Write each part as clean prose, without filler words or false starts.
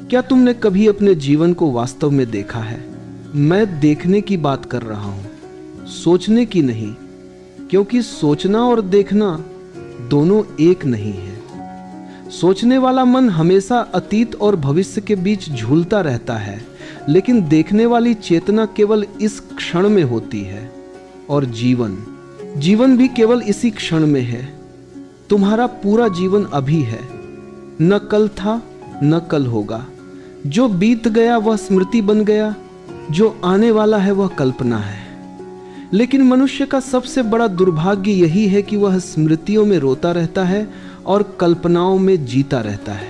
क्या तुमने कभी अपने जीवन को वास्तव में देखा है? मैं देखने की बात कर रहा हूं, सोचने की नहीं, क्योंकि सोचना और देखना दोनों एक नहीं है। सोचने वाला मन हमेशा अतीत और भविष्य के बीच झूलता रहता है, लेकिन देखने वाली चेतना केवल इस क्षण में होती है। और जीवन भी केवल इसी क्षण में है। तुम्हारा पूरा जीवन अभी है, न कल था न कल होगा। जो बीत गया वह स्मृति बन गया, जो आने वाला है वह कल्पना है। लेकिन मनुष्य का सबसे बड़ा दुर्भाग्य यही है कि वह स्मृतियों में रोता रहता है और कल्पनाओं में जीता रहता है।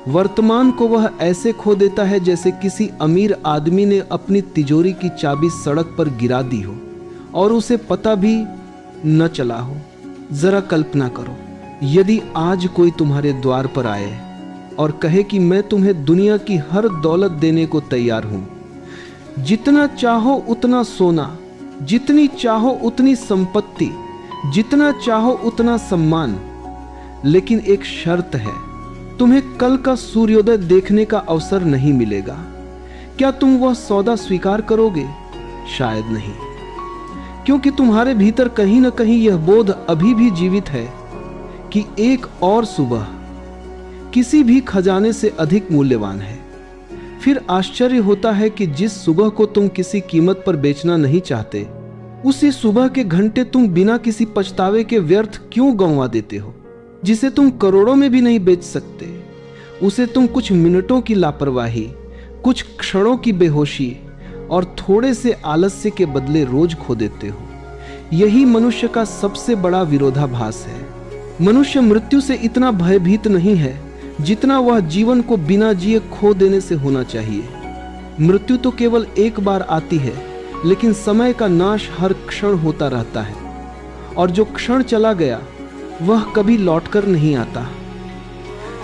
वर्तमान को वह ऐसे खो देता है जैसे किसी अमीर आदमी ने अपनी तिजोरी की चाबी सड़क पर गिरा दी हो और उसे पता भी न चला हो। जरा कल्पना करो, यदि आज कोई तुम्हारे द्वार पर आए और कहे कि मैं तुम्हें दुनिया की हर दौलत देने को तैयार हूं, जितना चाहो उतना सोना, जितनी चाहो उतनी संपत्ति, जितना चाहो उतना सम्मान, लेकिन एक शर्त है, तुम्हें कल का सूर्योदय देखने का अवसर नहीं मिलेगा। क्या तुम वह सौदा स्वीकार करोगे? शायद नहीं, क्योंकि तुम्हारे भीतर कहीं न कहीं यह बोध अभी भी जीवित है कि एक और सुबह किसी भी खजाने से अधिक मूल्यवान है। फिर आश्चर्य होता है कि जिस सुबह को तुम किसी कीमत पर बेचना नहीं चाहते, उसी सुबह के घंटे तुम बिना किसी पछतावे के व्यर्थ क्यों गंवा देते हो। जिसे तुम करोड़ों में भी नहीं बेच सकते, उसे तुम कुछ मिनटों की लापरवाही, कुछ क्षणों की बेहोशी और थोड़े से आलस्य के बदले रोज खो देते हो। यही मनुष्य का सबसे बड़ा विरोधाभास है। मनुष्य मृत्यु से इतना भयभीत नहीं है जितना वह जीवन को बिना जिए खो देने से होना चाहिए। मृत्यु तो केवल एक बार आती है, लेकिन समय का नाश हर क्षण होता रहता है, और जो क्षण चला गया वह कभी लौटकर नहीं आता।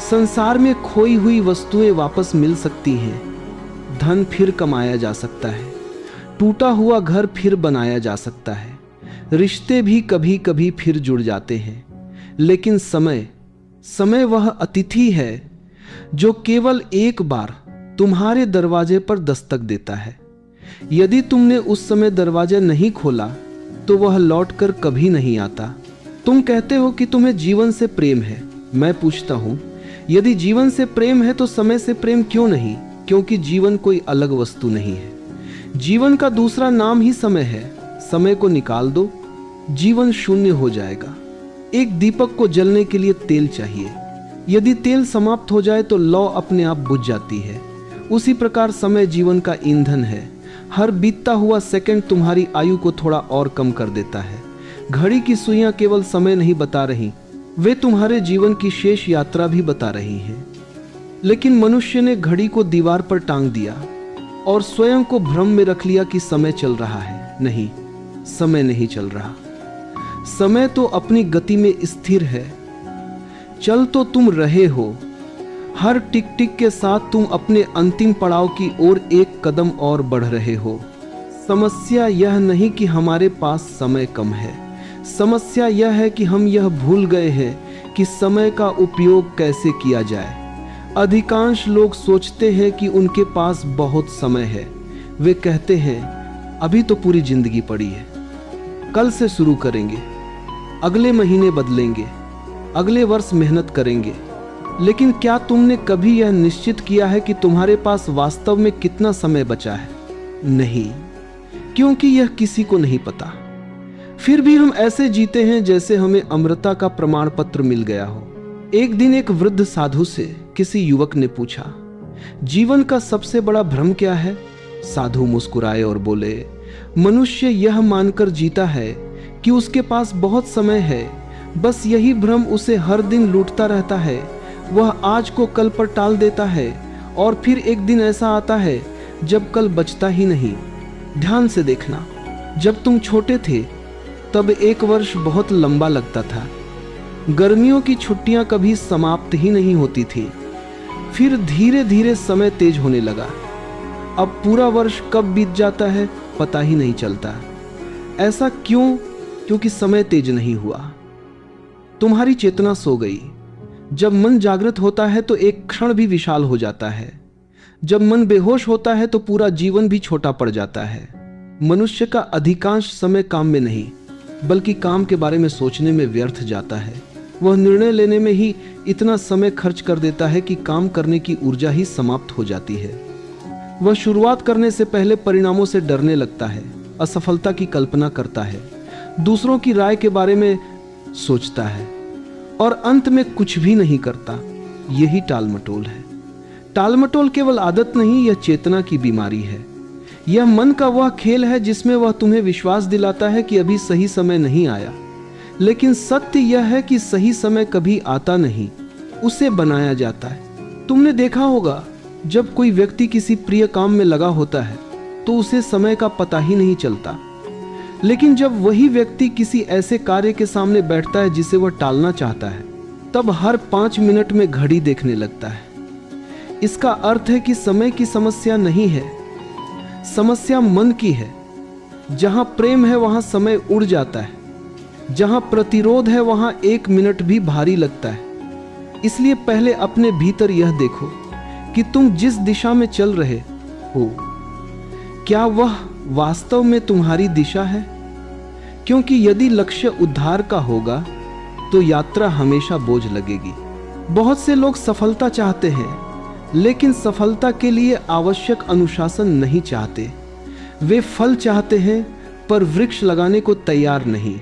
संसार में खोई हुई वस्तुएं वापस मिल सकती हैं, धन फिर कमाया जा सकता है, टूटा हुआ घर फिर बनाया जा सकता है, रिश्ते भी कभी कभी फिर जुड़ जाते हैं, लेकिन समय वह अतिथि है जो केवल एक बार तुम्हारे दरवाजे पर दस्तक देता है। यदि तुमने उस समय दरवाजा नहीं खोला तो वह लौटकर कभी नहीं आता। तुम कहते हो कि तुम्हें जीवन से प्रेम है। मैं पूछता हूं, यदि जीवन से प्रेम है तो समय से प्रेम क्यों नहीं? क्योंकि जीवन कोई अलग वस्तु नहीं है। जीवन का दूसरा नाम ही समय है। समय को निकाल दो, जीवन शून्य हो जाएगा। एक दीपक को जलने के लिए तेल चाहिए। यदि तेल समाप्त हो जाए तो लौ अपने आप बुझ जाती है। उसी प्रकार समय जीवन का ईंधन है। हर बीतता हुआ सेकंड तुम्हारी आयु को थोड़ा और कम कर देता है। घड़ी की सुइयां केवल समय नहीं बता रही, वे तुम्हारे जीवन की शेष यात्रा भी बता रही हैं। लेकिन मनुष्य ने घड़ी को दीवार पर टांग दिया और स्वयं को भ्रम में रख लिया कि समय चल रहा है। नहीं, समय नहीं चल रहा। समय तो अपनी गति में स्थिर है। चल तो तुम रहे हो। हर टिक टिक के साथ तुम अपने अंतिम पड़ाव की ओर एक कदम और बढ़ रहे हो। समस्या यह नहीं कि हमारे पास समय कम है, समस्या यह है कि हम यह भूल गए हैं कि समय का उपयोग कैसे किया जाए। अधिकांश लोग सोचते हैं कि उनके पास बहुत समय है। वे कहते हैं अभी तो पूरी जिंदगी पड़ी है, कल से शुरू करेंगे, अगले महीने बदलेंगे, अगले वर्ष मेहनत करेंगे। लेकिन क्या तुमने कभी यह निश्चित किया है कि तुम्हारे पास वास्तव में कितना समय बचा है? नहीं, क्योंकि यह किसी को नहीं पता। फिर भी हम ऐसे जीते हैं जैसे हमें अमरता का प्रमाण पत्र मिल गया हो। एक दिन एक वृद्ध साधु से किसी युवक ने पूछा, जीवन का सबसे बड़ा भ्रम क्या है? साधु मुस्कुराए और बोले, मनुष्य यह मानकर जीता है कि उसके पास बहुत समय है। बस यही भ्रम उसे हर दिन लूटता रहता है। वह आज को कल पर टाल देता है और फिर एक दिन ऐसा आता है जब कल बचता ही नहीं। ध्यान से देखना, जब तुम छोटे थे तब एक वर्ष बहुत लंबा लगता था। गर्मियों की छुट्टियां कभी समाप्त ही नहीं होती थी। फिर धीरे धीरे समय तेज होने लगा। अब पूरा वर्ष कब बीत जाता है पता ही नहीं चलता। ऐसा क्यों? क्योंकि समय तेज नहीं हुआ। तुम्हारी चेतना सो गई। जब मन जागृत होता है तो एक क्षण भी विशाल हो जाता है। जब मन बेहोश होता है तो पूरा जीवन भी छोटा पड़ जाता है। मनुष्य का अधिकांश समय काम में नहीं बल्कि काम के बारे में सोचने में व्यर्थ जाता है। वह निर्णय लेने में ही इतना समय खर्च कर देता है कि काम करने की ऊर्जा ही समाप्त हो जाती है। वह शुरुआत करने से पहले परिणामों से डरने लगता है, असफलता की कल्पना करता है, दूसरों की राय के बारे में सोचता है और अंत में कुछ भी नहीं करता। यही टालमटोल है। टालमटोल केवल आदत नहीं, यह चेतना की बीमारी है। यह मन का वह खेल है जिसमें वह तुम्हें विश्वास दिलाता है कि अभी सही समय नहीं आया, लेकिन सत्य यह है कि सही समय कभी आता नहीं, उसे बनाया जाता है। तुमने देखा होगा, जब कोई व्यक्ति किसी प्रिय काम में लगा होता है तो उसे समय का पता ही नहीं चलता, लेकिन जब वही व्यक्ति किसी ऐसे कार्य के सामने बैठता है जिसे वह टालना चाहता है, तब हर 5 मिनट में घड़ी देखने लगता है। इसका अर्थ है कि समय की समस्या नहीं है, समस्या मन की है। जहां प्रेम है वहां समय उड़ जाता है, जहां प्रतिरोध है वहां 1 मिनट भी भारी लगता है। इसलिए पहले अपने भीतर यह देखो कि तुम जिस दिशा में चल रहे हो, क्या वह वास्तव में तुम्हारी दिशा है? क्योंकि यदि लक्ष्य उद्धार का होगा तो यात्रा हमेशा बोझ लगेगी। बहुत से लोग सफलता चाहते हैं, लेकिन सफलता के लिए आवश्यक अनुशासन नहीं चाहते। वे फल चाहते हैं पर वृक्ष लगाने को तैयार नहीं।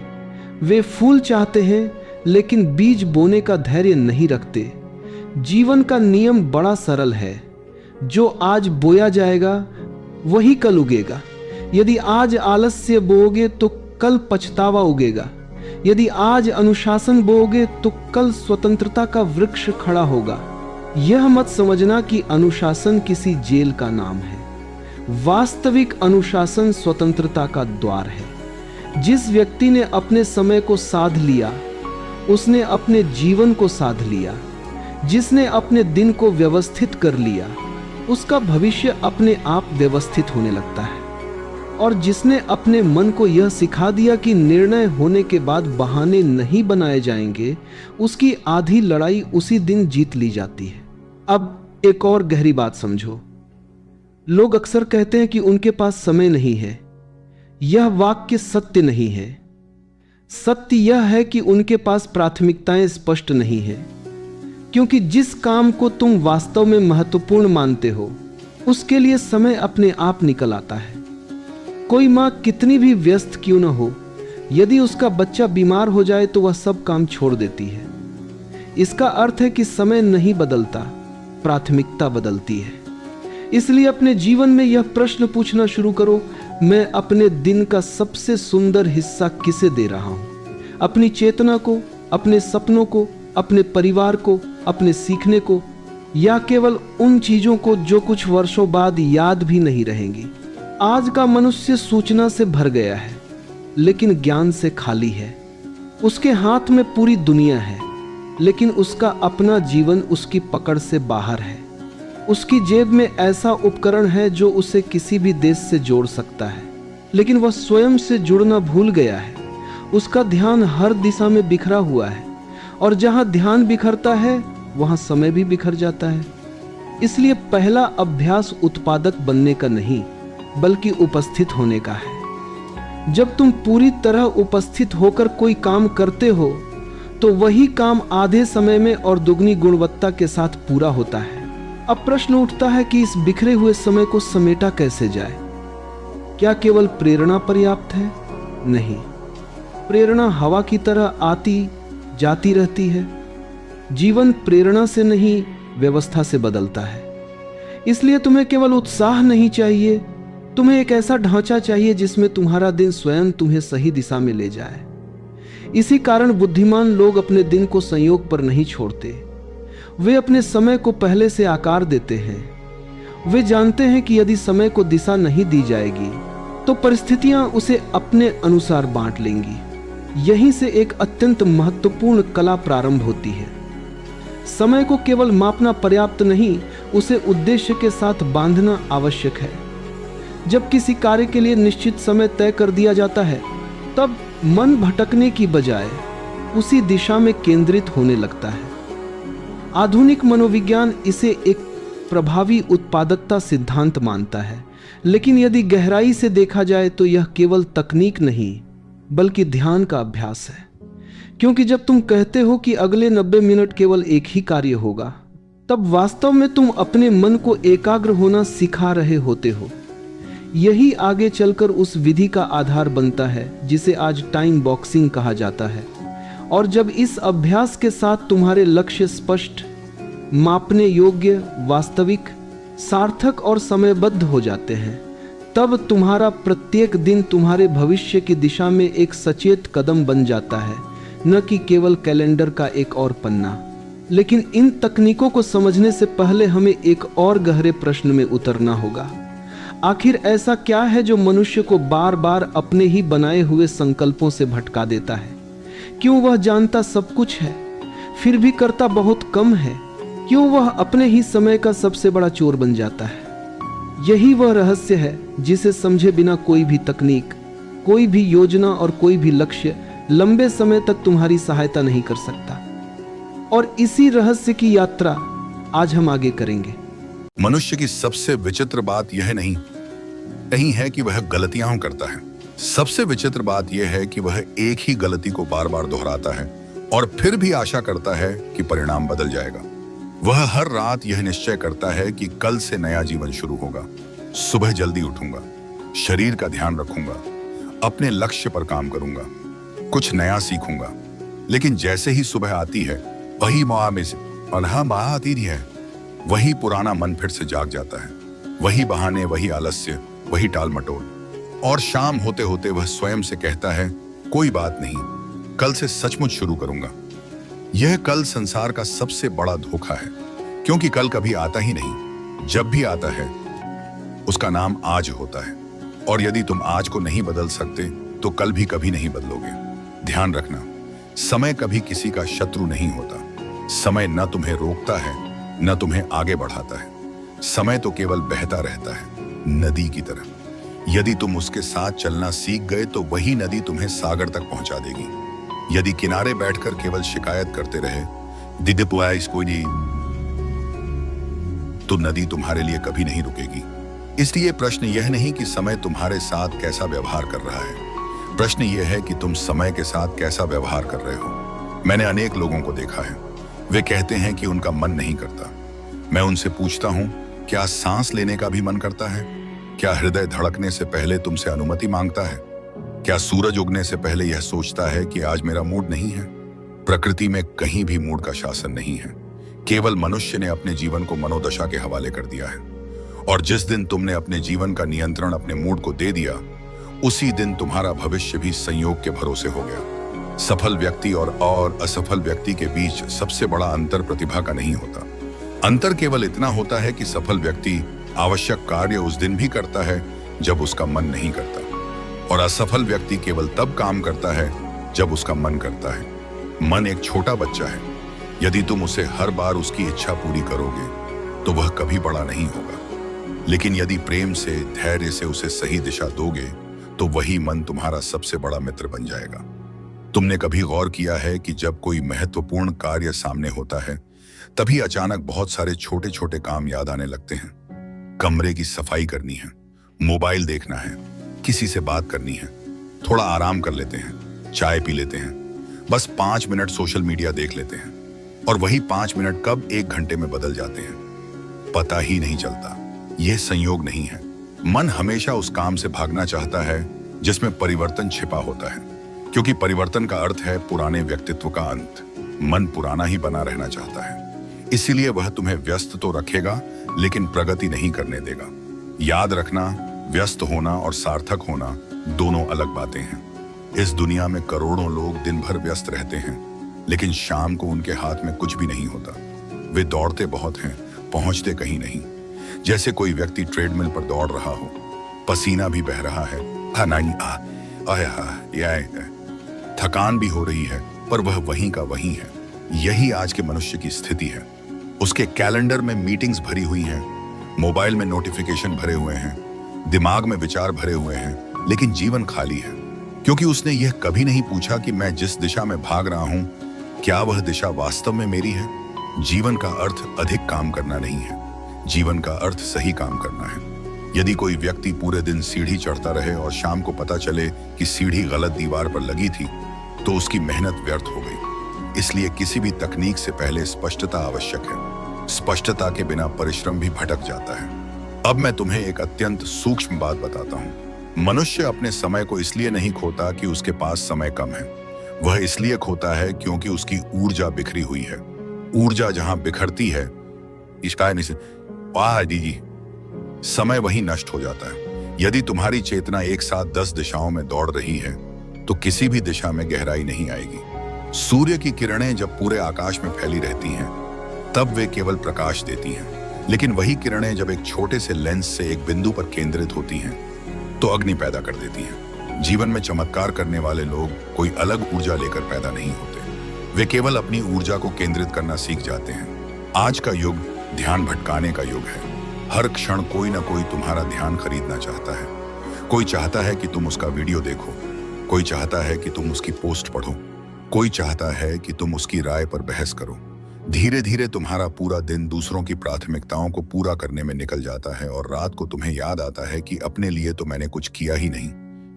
वे फूल चाहते हैं लेकिन बीज बोने का धैर्य नहीं रखते। जीवन का नियम बड़ा सरल है, जो आज बोया जाएगा वही कल उगेगा। यदि आज आलस्य बोओगे तो कल पछतावा उगेगा। यदि आज अनुशासन बोओगे तो कल स्वतंत्रता का वृक्ष खड़ा होगा। यह मत समझना कि अनुशासन किसी जेल का नाम है। वास्तविक अनुशासन स्वतंत्रता का द्वार है। जिस व्यक्ति ने अपने समय को साध लिया, उसने अपने जीवन को साध लिया। जिसने अपने दिन को व्यवस्थित कर लिया, उसका भविष्य अपने आप व्यवस्थित होने लगता है। और जिसने अपने मन को यह सिखा दिया कि निर्णय होने के बाद बहाने नहीं बनाए जाएंगे, उसकी आधी लड़ाई उसी दिन जीत ली जाती है। अब एक और गहरी बात समझो। लोग अक्सर कहते हैं कि उनके पास समय नहीं है। यह वाक्य सत्य नहीं है। सत्य यह है कि उनके पास प्राथमिकताएं स्पष्ट नहीं है। क्योंकि जिस काम को तुम वास्तव में महत्वपूर्ण मानते हो, उसके लिए समय अपने आप निकल आता है। कोई मां कितनी भी व्यस्त क्यों न हो, यदि उसका बच्चा बीमार हो जाए तो वह सब काम छोड़ देती है। इसका अर्थ है कि समय नहीं बदलता, प्राथमिकता बदलती है। इसलिए अपने जीवन में यह प्रश्न पूछना शुरू करो, मैं अपने दिन का सबसे सुंदर हिस्सा किसे दे रहा हूं? अपनी चेतना को, अपने सपनों को, अपने परिवार को, अपने सीखने को, या केवल उन चीजों को जो कुछ वर्षों बाद याद भी नहीं रहेंगी। आज का मनुष्य सूचना से भर गया है, लेकिन ज्ञान से खाली है। उसके हाथ में पूरी दुनिया है, लेकिन उसका अपना जीवन उसकी पकड़ से बाहर है। उसकी जेब में ऐसा उपकरण है जो उसे किसी भी देश से जोड़ सकता है, लेकिन वह स्वयं से जुड़ना भूल गया है। उसका ध्यान हर दिशा में बिखरा हुआ है, और जहां ध्यान बिखरता है वहां समय भी बिखर जाता है। इसलिए पहला अभ्यास उत्पादक बनने का नहीं, बल्कि उपस्थित होने का है। जब तुम पूरी तरह उपस्थित होकर कोई काम करते हो, तो वही काम आधे समय में और दुगनी गुणवत्ता के साथ पूरा होता है। अब प्रश्न उठता है कि इस बिखरे हुए समय को समेटा कैसे जाए? क्या केवल प्रेरणा पर्याप्त है? नहीं, प्रेरणा हवा की तरह आती जाती रहती है। जीवन प्रेरणा से नहीं, व्यवस्था से बदलता है। इसलिए तुम्हें केवल उत्साह नहीं चाहिए, तुम्हें एक ऐसा ढांचा चाहिए जिसमें तुम्हारा दिन स्वयं तुम्हें सही दिशा में ले जाए। इसी कारण बुद्धिमान लोग अपने दिन को संयोग पर नहीं छोड़ते। वे अपने समय को पहले से आकार देते हैं। वे जानते हैं कि यदि समय को दिशा नहीं दी जाएगी तो परिस्थितियां उसे अपने अनुसार बांट लेंगी। यहीं से एक अत्यंत महत्वपूर्ण कला प्रारंभ होती है। समय को केवल मापना पर्याप्त नहीं, उसे उद्देश्य के साथ बांधना आवश्यक है। जब किसी कार्य के लिए निश्चित समय तय कर दिया जाता है, तब मन भटकने की बजाय उसी दिशा में केंद्रित होने लगता है। आधुनिक मनोविज्ञान इसे एक प्रभावी उत्पादकता सिद्धांत मानता है, लेकिन यदि गहराई से देखा जाए तो यह केवल तकनीक नहीं बल्कि ध्यान का अभ्यास है। क्योंकि जब तुम कहते हो कि अगले 90 मिनट केवल एक ही कार्य होगा, तब वास्तव में तुम अपने मन को एकाग्र होना सिखा रहे होते हो। यही आगे चलकर उस विधि का आधार बनता है जिसे आज टाइम बॉक्सिंग कहा जाता है। और जब इस अभ्यास के साथ तुम्हारे लक्ष्य स्पष्ट, मापने योग्य, वास्तविक, सार्थक और समयबद्ध हो जाते हैं, तब तुम्हारा प्रत्येक दिन तुम्हारे भविष्य की दिशा में एक सचेत कदम बन जाता है, न कि केवल कैलेंडर का एक और पन्ना। लेकिन इन तकनीकों को समझने से पहले हमें एक और गहरे प्रश्न में उतरना होगा। आखिर ऐसा क्या है जो मनुष्य को बार बार अपने ही बनाए हुए संकल्पों से भटका देता है? क्यों वह जानता सब कुछ है फिर भी करता बहुत कम है? क्यों वह अपने ही समय का सबसे बड़ा चोर बन जाता है? यही वह रहस्य है जिसे समझे बिना कोई भी तकनीक, कोई भी योजना और कोई भी लक्ष्य लंबे समय तक तुम्हारी सहायता नहीं कर सकता। और इसी रहस्य की यात्रा आज हम आगे करेंगे। मनुष्य की सबसे विचित्र बात यह नहीं है कि वह गलतियां करता है। सबसे विचित्र बात यह है कि वह एक ही गलती को बार बार दोहराता है और फिर भी आशा करता है कि परिणाम बदल जाएगा। वह हर रात यह निश्चय करता है कि कल से नया जीवन शुरू होगा, सुबह जल्दी उठूंगा, शरीर का ध्यान रखूंगा, अपने लक्ष्य पर काम करूंगा, कुछ नया सीखूंगा। लेकिन जैसे ही सुबह आती है, वही माह आती है, वही पुराना मन फिर से जाग जाता है। वही बहाने, वही आलस्य, वही टाल मटोल। और शाम होते होते वह स्वयं से कहता है, कोई बात नहीं, कल से सचमुच शुरू करूंगा। यह कल संसार का सबसे बड़ा धोखा है, क्योंकि कल कभी आता ही नहीं। जब भी आता है उसका नाम आज होता है। और यदि तुम आज को नहीं बदल सकते तो कल भी कभी नहीं बदलोगे। ध्यान रखना, समय कभी किसी का शत्रु नहीं होता। समय न तुम्हें रोकता है न तुम्हें आगे बढ़ाता है। समय तो केवल बहता रहता है, नदी की तरह। यदि तुम उसके साथ चलना सीख गए तो वही नदी तुम्हें सागर तक पहुंचा देगी। यदि किनारे बैठकर केवल शिकायत करते रहे, तो नदी तुम्हारे लिए कभी नहीं रुकेगी। इसलिए प्रश्न यह नहीं कि समय तुम्हारे साथ कैसा व्यवहार कर रहा है, प्रश्न यह है कि तुम समय के साथ कैसा व्यवहार कर रहे हो। मैंने अनेक लोगों को देखा है, वे कहते हैं कि उनका मन नहीं करता। मैं उनसे पूछता हूं, क्या सांस लेने का भी मन करता है? क्या हृदय धड़कने से पहले तुमसे अनुमति मांगता है? क्या सूरज उगने से पहले यह सोचता है कि आज मेरा मूड नहीं है? प्रकृति में कहीं भी मूड का शासन नहीं है। केवल मनुष्य ने अपने जीवन को मनोदशा के हवाले कर दिया है। और जिस दिन तुमने अपने जीवन का नियंत्रण अपने मूड को दे दिया, उसी दिन तुम्हारा भविष्य भी संयोग के भरोसे हो गया। सफल व्यक्ति और असफल व्यक्ति के बीच सबसे बड़ा अंतर प्रतिभा का नहीं होता। अंतर केवल इतना होता है कि सफल व्यक्ति आवश्यक कार्य उस दिन भी करता है जब उसका मन नहीं करता, और असफल व्यक्ति केवल तब काम करता है जब उसका मन करता है। मन एक छोटा बच्चा है। यदि तुम उसे हर बार उसकी इच्छा पूरी करोगे तो वह कभी बड़ा नहीं होगा। लेकिन यदि प्रेम से, धैर्य से उसे सही दिशा दोगे तो वही मन तुम्हारा सबसे बड़ा मित्र बन जाएगा। तुमने कभी गौर किया है कि जब कोई महत्वपूर्ण कार्य सामने होता है, तभी अचानक बहुत सारे छोटे छोटे काम याद आने लगते हैं। कमरे की सफाई करनी है, मोबाइल देखना है, किसी से बात करनी है, थोड़ा आराम कर लेते हैं, चाय पी लेते हैं, बस 5 मिनट सोशल मीडिया देख लेते हैं। और वही 5 मिनट कब 1 घंटे में बदल जाते हैं, पता ही नहीं चलता। यह संयोग नहीं है। मन हमेशा उस काम से भागना चाहता है जिसमें परिवर्तन छिपा होता है, क्योंकि परिवर्तन का अर्थ है पुराने व्यक्तित्व का अंत। मन पुराना ही बना रहना चाहता है, इसीलिए वह तुम्हें व्यस्त तो रखेगा लेकिन प्रगति नहीं करने देगा। याद रखना, व्यस्त होना और सार्थक होना दोनों अलग बातें हैं। इस दुनिया में करोड़ों लोग दिन भर व्यस्त रहते हैं, लेकिन शाम को उनके हाथ में कुछ भी नहीं होता। वे दौड़ते बहुत हैं, पहुंचते कहीं नहीं। जैसे कोई व्यक्ति ट्रेडमिल पर दौड़ रहा हो, पसीना भी बह रहा है, थकान भी हो रही है, पर वह वहीं का वहीं है। यही आज के मनुष्य की स्थिति है। उसके कैलेंडर में मीटिंग्स भरी हुई हैं, मोबाइल में नोटिफिकेशन भरे हुए हैं, दिमाग में विचार भरे हुए हैं, लेकिन जीवन खाली है, क्योंकि उसने यह कभी नहीं पूछा कि मैं जिस दिशा में भाग रहा हूं, क्या वह दिशा वास्तव में मेरी है? जीवन का अर्थ अधिक काम करना नहीं है, जीवन का अर्थ सही काम करना है। यदि कोई व्यक्ति पूरे दिन सीढ़ी चढ़ता रहे और शाम को पता चले कि सीढ़ी गलत दीवार पर लगी थी, तो उसकी मेहनत व्यर्थ हो गई। इसलिए किसी भी तकनीक से पहले स्पष्टता आवश्यक है। स्पष्टता के बिना परिश्रम भी भटक जाता है। अब मैं तुम्हें एक अत्यंत सूक्ष्म बात बताता हूँ। मनुष्य अपने समय को इसलिए नहीं खोता कि उसके पास समय कम है। वह इसलिए खोता है क्योंकि उसकी ऊर्जा बिखरी हुई है। ऊर्जा जहां बिखरती है, इसका दीजिए, समय वहीं नष्ट हो जाता है। यदि तुम्हारी चेतना एक साथ 10 दिशाओं में दौड़ रही है, तो किसी भी दिशा में गहराई नहीं आएगी। सूर्य की किरणें जब पूरे आकाश में फैली रहती हैं, तब वे केवल प्रकाश देती हैं। लेकिन वही किरणें जब एक छोटे से लेंस से एक बिंदु पर केंद्रित होती हैं, तो अग्नि पैदा कर देती हैं। जीवन में चमत्कार करने वाले लोग कोई अलग ऊर्जा लेकर पैदा नहीं होते। वे केवल अपनी ऊर्जा को केंद्रित करना सीख जाते हैं। आज का युग ध्यान भटकाने का युग है। हर क्षण कोई ना कोई तुम्हारा ध्यान खरीदना चाहता है। कोई चाहता है कि तुम उसका वीडियो देखो, कोई चाहता है कि तुम उसकी पोस्ट पढ़ो, कोई चाहता है कि तुम उसकी राय पर बहस करो। धीरे धीरे तुम्हारा पूरा दिन दूसरों की प्राथमिकताओं को पूरा करने में निकल जाता है और रात को तुम्हें याद आता है कि अपने लिए तो मैंने कुछ किया ही नहीं।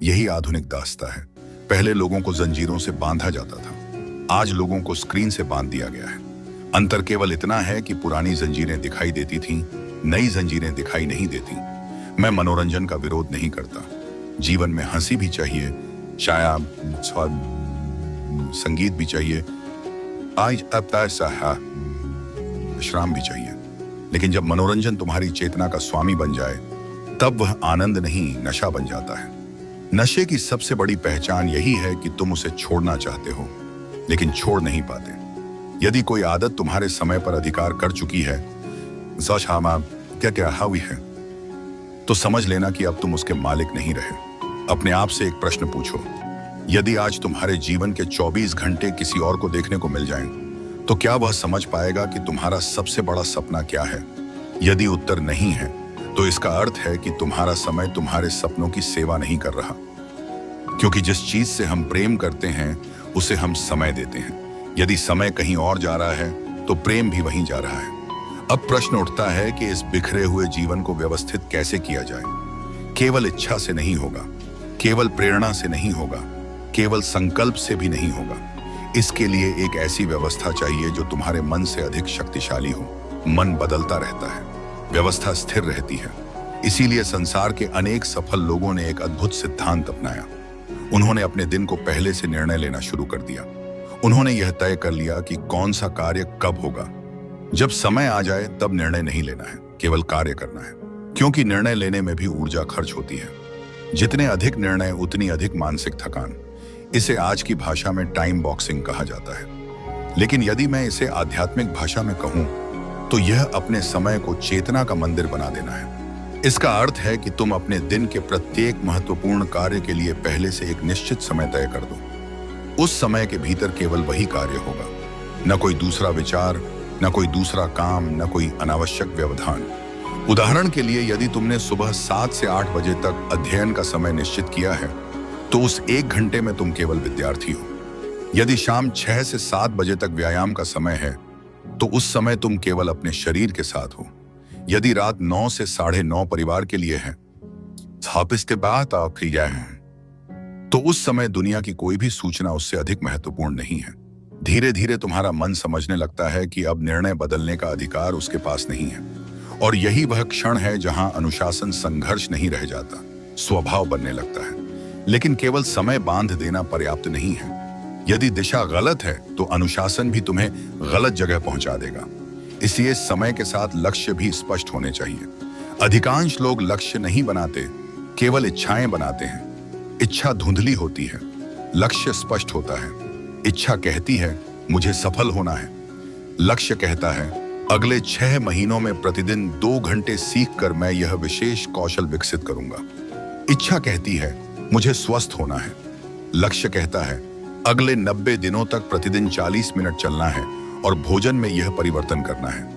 यही आधुनिक दास्तां है। पहले लोगों को जंजीरों से बांधा जाता था, आज लोगों को स्क्रीन से बांध दिया गया है। अंतर केवल इतना है कि पुरानी जंजीरें दिखाई देती थीं, नई जंजीरें दिखाई नहीं देती। मैं मनोरंजन का विरोध नहीं करता। जीवन में हंसी भी चाहिए, शायद संगीत भी चाहिए, आज अब विश्राम भी चाहिए। लेकिन जब मनोरंजन तुम्हारी चेतना का स्वामी बन जाए, तब वह आनंद नहीं नशा बन जाता है। नशे की सबसे बड़ी पहचान यही है कि तुम उसे छोड़ना चाहते हो, लेकिन छोड़ नहीं पाते। यदि कोई आदत तुम्हारे समय पर अधिकार कर चुकी है, क्या हावी है, तो समझ लेना कि अब तुम उसके मालिक नहीं रहे। अपने आप से एक प्रश्न पूछो, यदि आज तुम्हारे जीवन के 24 घंटे किसी और को देखने को मिल जाएं, तो क्या वह समझ पाएगा कि तुम्हारा सबसे बड़ा सपना क्या है? यदि उत्तर नहीं है, तो इसका अर्थ है कि तुम्हारा समय तुम्हारे सपनों की सेवा नहीं कर रहा। क्योंकि जिस चीज से हम प्रेम करते हैं, उसे हम समय देते हैं। यदि समय कहीं और जा रहा है, तो प्रेम भी वहीं जा रहा है। अब प्रश्न उठता है कि इस बिखरे हुए जीवन को व्यवस्थित कैसे किया जाए। केवल इच्छा से नहीं होगा, केवल प्रेरणा से नहीं होगा, केवल संकल्प से भी नहीं होगा। इसके लिए एक ऐसी व्यवस्था चाहिए जो तुम्हारे मन से अधिक शक्तिशाली हो। मन बदलता रहता है, व्यवस्था स्थिर रहती है। इसीलिए संसार के अनेक सफल लोगों ने एक अद्भुत सिद्धांत अपनाया। उन्होंने अपने दिन को पहले से निर्णय लेना शुरू कर दिया। उन्होंने यह तय कर लिया कि कौन सा कार्य कब होगा। जब समय आ जाए तब निर्णय नहीं लेना है, केवल कार्य करना है। क्योंकि निर्णय लेने में भी ऊर्जा खर्च होती है। जितने अधिक निर्णय, उतनी अधिक मानसिक थकान। इसे आज की भाषा में टाइम बॉक्सिंग कहा जाता है। लेकिन यदि मैं इसे आध्यात्मिक भाषा में कहूं, तो यह अपने समय को चेतना का मंदिर बना देना है। इसका अर्थ है कि तुम अपने दिन के प्रत्येक महत्वपूर्ण कार्य के लिए पहले से एक निश्चित समय तय कर दो। उस समय के भीतर केवल वही कार्य होगा, न कोई दूसरा विचार, न कोई दूसरा काम, न कोई अनावश्यक व्यवधान। उदाहरण के लिए, यदि तुमने सुबह 7 से 8 बजे तक अध्ययन का समय निश्चित किया है, तो उस 1 घंटे में तुम केवल विद्यार्थी हो। यदि शाम 6 से 7 बजे तक व्यायाम का समय है, तो उस समय तुम केवल अपने शरीर के साथ हो। यदि रात 9 से 9:30 परिवार के लिए है, के बाद तो उस समय दुनिया की कोई भी सूचना उससे अधिक महत्वपूर्ण नहीं है। धीरे धीरे तुम्हारा मन समझने लगता है कि अब निर्णय बदलने का अधिकार उसके पास नहीं है। और यही वह क्षण है जहां अनुशासन संघर्ष नहीं रह जाता, स्वभाव बनने लगता है। लेकिन केवल समय बांध देना पर्याप्त नहीं है। यदि दिशा गलत है, तो अनुशासन भी तुम्हें गलत जगह पहुंचा देगा। इसलिए समय के साथ लक्ष्य भी स्पष्ट होने चाहिए। अधिकांश लोग लक्ष्य नहीं बनाते, केवल इच्छाएं बनाते हैं। इच्छा धुंधली होती है, लक्ष्य स्पष्ट होता है। इच्छा कहती है मुझे सफल होना है, लक्ष्य कहता है अगले 6 महीनों में प्रतिदिन 2 घंटे सीखकर मैं यह विशेष कौशल विकसित करूंगा। इच्छा कहती है मुझे स्वस्थ होना है, लक्ष्य कहता है अगले 90 दिनों तक प्रतिदिन 40 मिनट चलना है और भोजन में यह परिवर्तन करना है।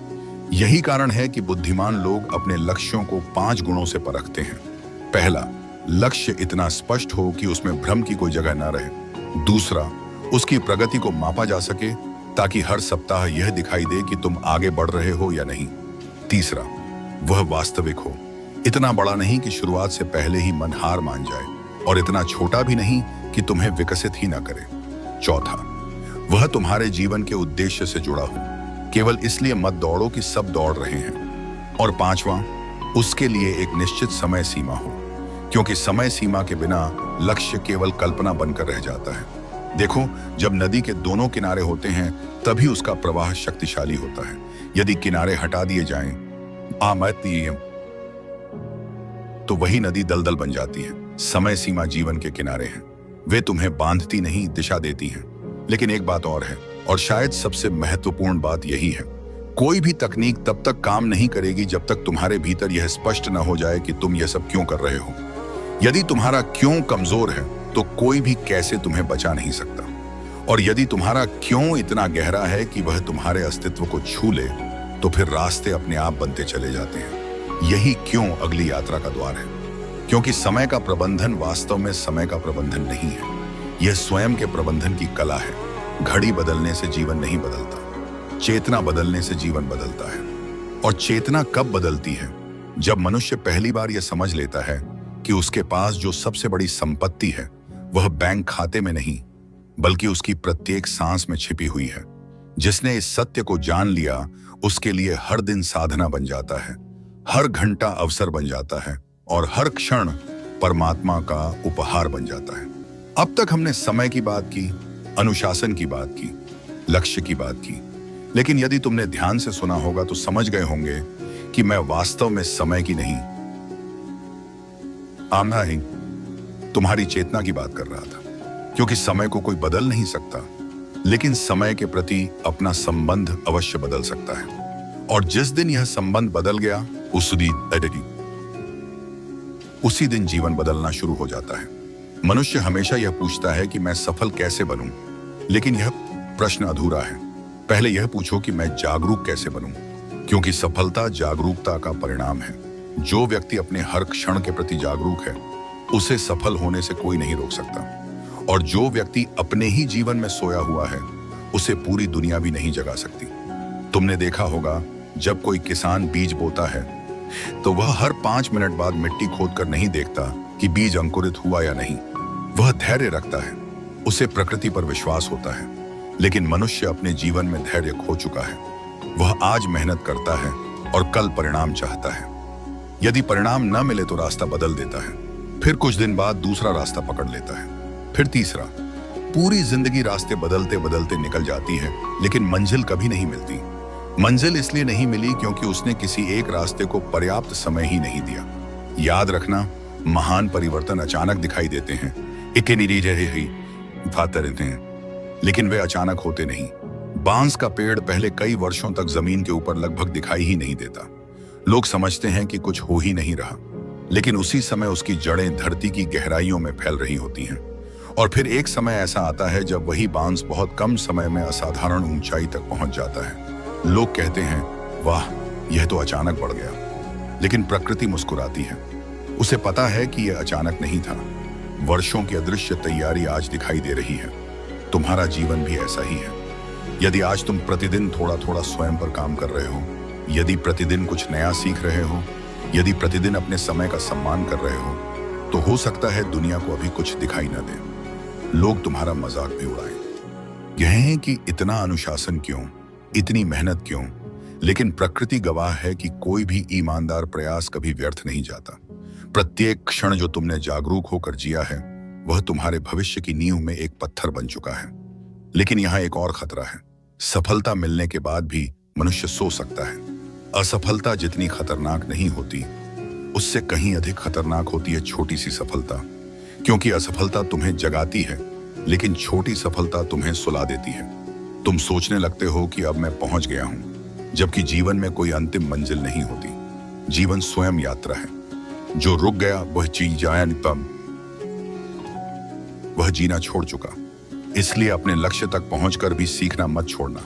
यही कारण है कि बुद्धिमान लोग अपने लक्ष्यों को 5 गुणों से परखते हैं। पहला, लक्ष्य इतना स्पष्ट हो कि उसमें भ्रम की कोई जगह न रहे। दूसरा, उसकी प्रगति को मापा जा सके ताकि हर सप्ताह यह दिखाई दे कि तुम आगे बढ़ रहे हो या नहीं। तीसरा, वह वास्तविक हो, इतना बड़ा नहीं कि शुरुआत से पहले ही मन हार मान जाए, और इतना छोटा भी नहीं कि तुम्हें विकसित ही ना करे। चौथा, वह तुम्हारे जीवन के उद्देश्य से जुड़ा हो, केवल इसलिए मत दौड़ो कि सब दौड़ रहे हैं। और पांचवा, उसके लिए एक निश्चित समय सीमा हो, क्योंकि समय सीमा के बिना लक्ष्य केवल कल्पना बनकर रह जाता है। देखो, जब नदी के दोनों किनारे होते हैं तभी उसका प्रवाह शक्तिशाली होता है। यदि किनारे हटा दिए जाएं, तो वही नदी दलदल बन जाती है। समय सीमा जीवन के किनारे हैं, वे तुम्हें बांधती नहीं, दिशा देती हैं। लेकिन एक बात और है, और शायद सबसे महत्वपूर्ण बात यही है, कोई भी तकनीक तब तक काम नहीं करेगी जब तक तुम्हारे भीतर यह स्पष्ट न हो जाए कि तुम यह सब क्यों कर रहे हो। यदि तुम्हारा क्यों कमजोर है तो कोई भी कैसे तुम्हें बचा नहीं सकता, और यदि तुम्हारा क्यों इतना गहरा है कि वह तुम्हारे अस्तित्व को छू ले, तो फिर रास्ते अपने आप बनते चले जाते हैं। यही क्यों अगली यात्रा का द्वार है, क्योंकि समय का प्रबंधन वास्तव में समय का प्रबंधन नहीं है, यह स्वयं के प्रबंधन की कला है। घड़ी बदलने से जीवन नहीं बदलता, चेतना बदलने से जीवन बदलता है। और चेतना कब बदलती है? जब मनुष्य पहली बार यह समझ लेता है कि उसके पास जो सबसे बड़ी संपत्ति है वह बैंक खाते में नहीं, बल्कि उसकी प्रत्येक सांस में छिपी हुई है। जिसने इस सत्य को जान लिया, उसके लिए हर दिन साधना बन जाता है, हर घंटा अवसर बन जाता है, और हर क्षण परमात्मा का उपहार बन जाता है। अब तक हमने समय की बात की, अनुशासन की बात की, लक्ष्य की बात की, लेकिन यदि तुमने ध्यान से सुना होगा तो समझ गए होंगे कि मैं वास्तव में समय की नहीं, आमना ही तुम्हारी चेतना की बात कर रहा था। क्योंकि समय को कोई बदल नहीं सकता, लेकिन समय के प्रति अपना संबंध अवश्य बदल सकता है। और जिस दिन यह संबंध बदल गया, उसी दिन जीवन बदलना शुरू हो जाता है। मनुष्य हमेशा यह पूछता है कि मैं सफल कैसे बनूं, लेकिन यह प्रश्न अधूरा है। पहले यह पूछो कि मैं जागरूक कैसे बनूं, क्योंकि सफलता जागरूकता का परिणाम है। जो व्यक्ति अपने हर क्षण के प्रति जागरूक है, उसे सफल होने से कोई नहीं रोक सकता। और जो व्यक्ति अपने ही जीवन में सोया हुआ है, उसे पूरी दुनिया भी नहीं जगा सकती। तुमने देखा होगा, जब कोई किसान बीज बोता है तो वह हर 5 मिनट बाद मिट्टी खोदकर नहीं देखता कि बीज अंकुरित हुआ या नहीं। वह धैर्य रखता है, उसे प्रकृति पर विश्वास होता है। लेकिन मनुष्य अपने जीवन में धैर्य खो चुका है। वह आज मेहनत करता है और कल परिणाम चाहता है। यदि परिणाम न मिले तो रास्ता बदल देता है, फिर कुछ दिन बाद दूसरा रास्ता पकड़ लेता है, फिर तीसरा। पूरी जिंदगी रास्ते बदलते बदलते निकल जाती है, लेकिन मंजिल कभी नहीं मिलती। मंजिल इसलिए नहीं मिली क्योंकि उसने किसी एक रास्ते को पर्याप्त समय ही नहीं दिया। याद रखना, महान परिवर्तन अचानक दिखाई देते हैं, लेकिन वे अचानक होते नहीं। बांस का पेड़ पहले कई वर्षों तक जमीन के ऊपर लगभग दिखाई ही नहीं देता। लोग समझते हैं कि कुछ हो ही नहीं रहा, लेकिन उसी समय उसकी जड़ें धरती की गहराइयों में फैल रही होती हैं। और फिर एक समय ऐसा आता है जब वही बांस बहुत कम समय में असाधारण ऊंचाई तक पहुंच जाता है। लोग कहते हैं, वाह, यह तो अचानक बढ़ गया। लेकिन प्रकृति मुस्कुराती है, उसे पता है कि यह अचानक नहीं था। वर्षों की अदृश्य तैयारी आज दिखाई दे रही है। तुम्हारा जीवन भी ऐसा ही है। यदि आज तुम प्रतिदिन थोड़ा थोड़ा स्वयं पर काम कर रहे हो, यदि प्रतिदिन कुछ नया सीख रहे हो, यदि प्रतिदिन अपने समय का सम्मान कर रहे हो, तो हो सकता है दुनिया को अभी कुछ दिखाई न दे। लोग तुम्हारा मजाक भी उड़ाएं। यह है कि इतना अनुशासन क्यों, इतनी मेहनत क्यों? लेकिन प्रकृति गवाह है कि कोई भी ईमानदार प्रयास कभी व्यर्थ नहीं जाता। प्रत्येक क्षण जो तुमने जागरूक होकर जिया है, वह तुम्हारे भविष्य की नींव में एक पत्थर बन चुका है। लेकिन यहाँ एक और खतरा है। सफलता मिलने के बाद भी मनुष्य सो सकता है। असफलता जितनी खतरनाक नहीं होती, उससे कहीं अधिक खतरनाक होती है छोटी सी सफलता। क्योंकि असफलता तुम्हें जगाती है, लेकिन छोटी सफलता तुम्हें सुला देती है। तुम सोचने लगते हो कि अब मैं पहुंच गया हूं, जबकि जीवन में कोई अंतिम मंजिल नहीं होती। जीवन स्वयं यात्रा है। जो रुक गया वह वह जीना छोड़ चुका। इसलिए अपने लक्ष्य तक पहुंचकर भी सीखना मत छोड़ना।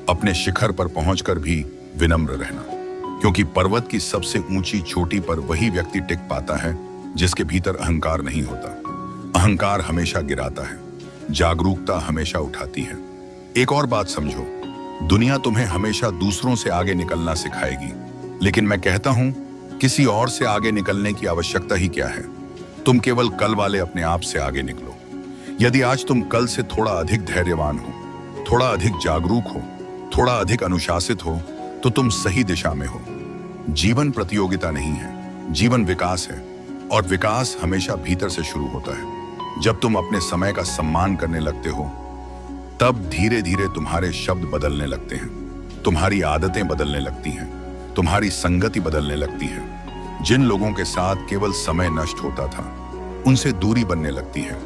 अपने शिखर पर पहुंचकर भी विनम्र रहना, क्योंकि पर्वत की सबसे ऊंची चोटी पर वही व्यक्ति टिक पाता है जिसके भीतर अहंकार नहीं होता। अहंकार हमेशा गिराता है, जागरूकता हमेशा उठाती है। एक और बात समझो, दुनिया तुम्हें हमेशा दूसरों से आगे निकलना सिखाएगी, लेकिन मैं कहता हूं, किसी और से आगे निकलने की आवश्यकता ही क्या है। तुम केवल कल वाले अपने आप से आगे निकलो। यदि आज तुम कल से थोड़ा अधिक धैर्यवान हो, थोड़ा अधिक जागरूक हो, थोड़ा अधिक अनुशासित हो, तो तुम सही दिशा में हो। जीवन प्रतियोगिता नहीं है, जीवन विकास है, और विकास हमेशा भीतर से शुरू होता है। जब तुम अपने समय का सम्मान करने लगते हो, तब धीरे धीरे तुम्हारे शब्द बदलने लगते हैं, तुम्हारी आदतें बदलने लगती हैं, तुम्हारी संगति बदलने लगती है। जिन लोगों के साथ केवल समय नष्ट होता था, उनसे दूरी बनने लगती है।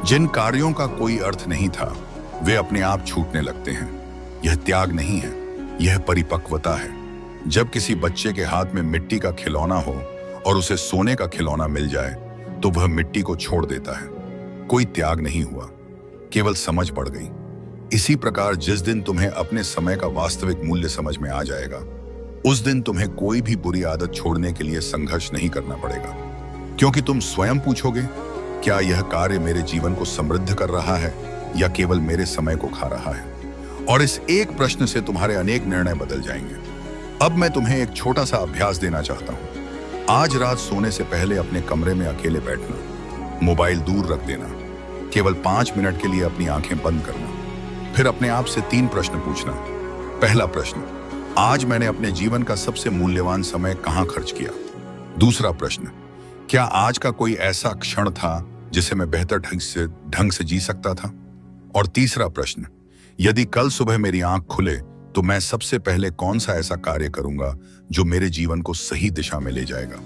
जिन कार्यों का कोई अर्थ नहीं था, वे अपने आप छूटने लगते हैं। यह त्याग नहीं है, यह परिपक्वता है। जब किसी बच्चे के हाथ में मिट्टी का खिलौना हो और उसे सोने का खिलौना मिल जाए, तो वह मिट्टी को छोड़ देता है। कोई त्याग नहीं हुआ, केवल समझ बढ़ गई। इसी प्रकार जिस दिन तुम्हें अपने समय का वास्तविक मूल्य समझ में आ जाएगा, उस दिन तुम्हें कोई भी बुरी आदत छोड़ने के लिए संघर्ष नहीं करना पड़ेगा, क्योंकि तुम स्वयं पूछोगे, क्या यह कार्य मेरे जीवन को समृद्ध कर रहा है या केवल मेरे समय को खा रहा है? और इस एक प्रश्न से तुम्हारे अनेक निर्णय बदल जाएंगे। अब मैं तुम्हें एक छोटा सा अभ्यास देना चाहता हूं। आज रात सोने से पहले अपने कमरे में अकेले बैठना, मोबाइल दूर रख देना, केवल 5 मिनट के लिए अपनी आंखें बंद करना। फिर अपने आप से 3 प्रश्न पूछना। पहला प्रश्न, आज मैंने अपने जीवन का सबसे मूल्यवान समय कहां खर्च किया? दूसरा प्रश्न, क्या आज का कोई ऐसा क्षण था जिसे मैं बेहतर ढंग से जी सकता था? और तीसरा प्रश्न, यदि कल सुबह मेरी आंख खुले तो मैं सबसे पहले कौन सा ऐसा कार्य करूंगा जो मेरे जीवन को सही दिशा में ले जाएगा?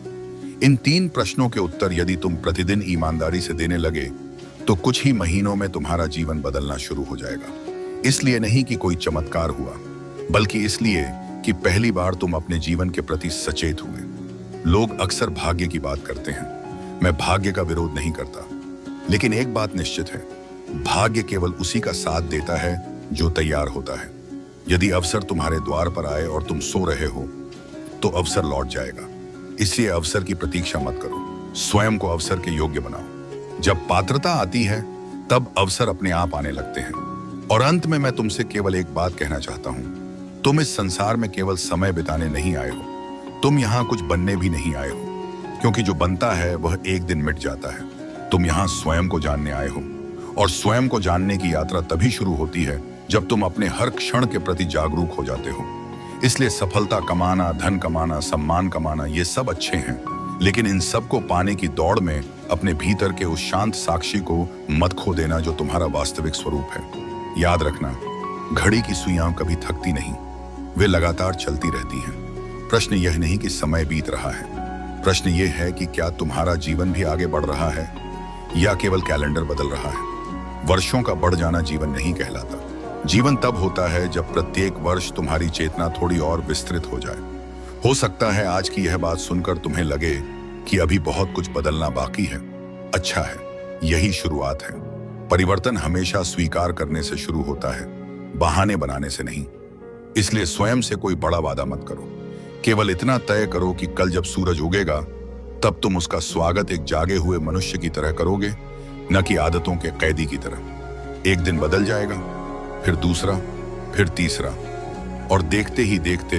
इन 3 प्रश्नों के उत्तर यदि तुम प्रतिदिन ईमानदारी से देने लगे, तो कुछ ही महीनों में तुम्हारा जीवन बदलना शुरू हो जाएगा। इसलिए नहीं कि कोई चमत्कार हुआ, बल्कि इसलिए कि पहली बार तुम अपने जीवन के प्रति सचेत हुए। लोग अक्सर भाग्य की बात करते हैं। मैं भाग्य का विरोध नहीं करता, लेकिन एक बात निश्चित है, भाग्य केवल उसी का साथ देता है जो तैयार होता है। यदि अवसर तुम्हारे द्वार पर आए और तुम सो रहे हो, तो अवसर लौट जाएगा। इसलिए अवसर की प्रतीक्षा मत करो, स्वयं को अवसर के योग्य बनाओ। जब पात्रता आती है, तब अवसर अपने आप आने लगते हैं। और अंत में मैं तुमसे केवल एक बात कहना चाहता हूं, तुम इस संसार में केवल समय बिताने नहीं आए हो, तुम यहां कुछ बनने भी नहीं आए हो, क्योंकि जो बनता है वह एक दिन मिट जाता है। तुम यहां स्वयं को जानने आए हो, और स्वयं को जानने की यात्रा तभी शुरू होती है जब तुम अपने हर क्षण के प्रति जागरूक हो जाते हो। इसलिए सफलता कमाना, धन कमाना, सम्मान कमाना, ये सब अच्छे हैं, लेकिन इन सब को पाने की दौड़ में अपने भीतर के उस शांत साक्षी को मत खो देना जो तुम्हारा वास्तविक स्वरूप है। याद रखना, घड़ी की सुइयां कभी थकती नहीं, वे लगातार चलती रहती हैं। प्रश्न यह नहीं कि समय बीत रहा है, प्रश्न यह है कि क्या तुम्हारा जीवन भी आगे बढ़ रहा है या केवल कैलेंडर बदल रहा है। वर्षों का बढ़ जाना जीवन नहीं कहलाता। जीवन तब होता है जब प्रत्येक वर्ष तुम्हारी चेतना थोड़ी और विस्तृत हो जाए। हो सकता है आज की यह बात सुनकर तुम्हें लगे कि अभी बहुत कुछ बदलना बाकी है। अच्छा है, यही शुरुआत है। परिवर्तन हमेशा स्वीकार करने से शुरू होता है, बहाने बनाने से नहीं। इसलिए स्वयं से कोई बड़ा वादा मत करो, केवल इतना तय करो कि कल जब सूरज उगेगा, तब तुम उसका स्वागत एक जागे हुए मनुष्य की तरह करोगे, न कि आदतों के कैदी की तरह। एक दिन बदल जाएगा, फिर दूसरा, फिर तीसरा, और देखते ही देखते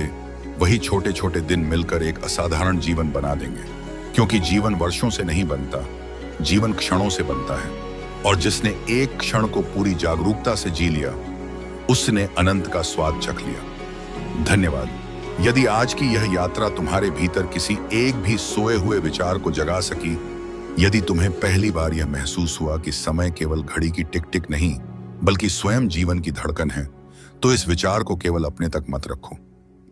वही छोटे छोटे दिन मिलकर एक असाधारण जीवन बना देंगे। क्योंकि जीवन वर्षों से नहीं बनता, जीवन क्षणों से बनता है, और जिसने एक क्षण को पूरी जागरूकता से जी लिया, उसने अनंत का स्वाद चख लिया। धन्यवाद। यदि आज की यह यात्रा तुम्हारे भीतर किसी एक भी सोए हुए विचार को जगा सकी, यदि तुम्हें पहली बार यह महसूस हुआ कि समय केवल घड़ी की टिक टिक नहीं, बल्कि स्वयं जीवन की धड़कन है, तो इस विचार को केवल अपने तक मत रखो,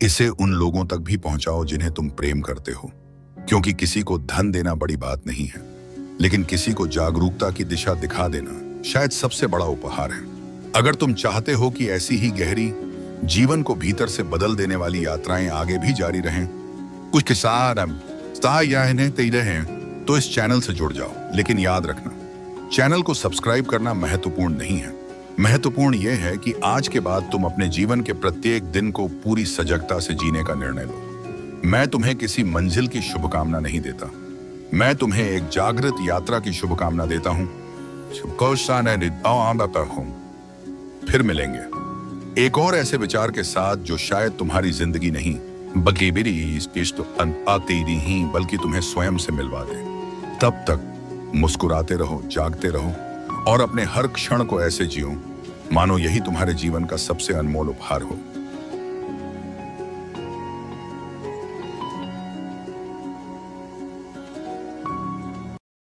इसे उन लोगों तक भी पहुंचाओ जिन्हें तुम प्रेम करते हो। क्योंकि किसी को धन देना बड़ी बात नहीं है, लेकिन किसी को जागरूकता की दिशा दिखा देना शायद सबसे बड़ा उपहार है। अगर तुम चाहते हो कि ऐसी ही गहरी, जीवन को भीतर से बदल देने वाली यात्राएं आगे भी जारी रहें, कुछ के साथ तो इस चैनल से जुड़ जाओ। लेकिन याद रखना, चैनल को सब्सक्राइब करना महत्वपूर्ण नहीं है। महत्वपूर्ण यह है कि आज के बाद तुम अपने जीवन के प्रत्येक दिन को पूरी सजगता से जीने का निर्णय लो। मैं तुम्हें किसी मंजिल की शुभकामना नहीं देता, मैं तुम्हें एक जागृत यात्रा की शुभकामना देता हूं। फिर मिलेंगे एक और ऐसे विचार के साथ जो शायद तुम्हारी जिंदगी नहीं, बगेबिरी इष्ट आते नहीं बल्कि तुम्हें स्वयं से मिलवा दे। तब तक मुस्कुराते रहो, जागते रहो और अपने हर क्षण को ऐसे जियो मानो यही तुम्हारे जीवन का सबसे अनमोल उपहार हो।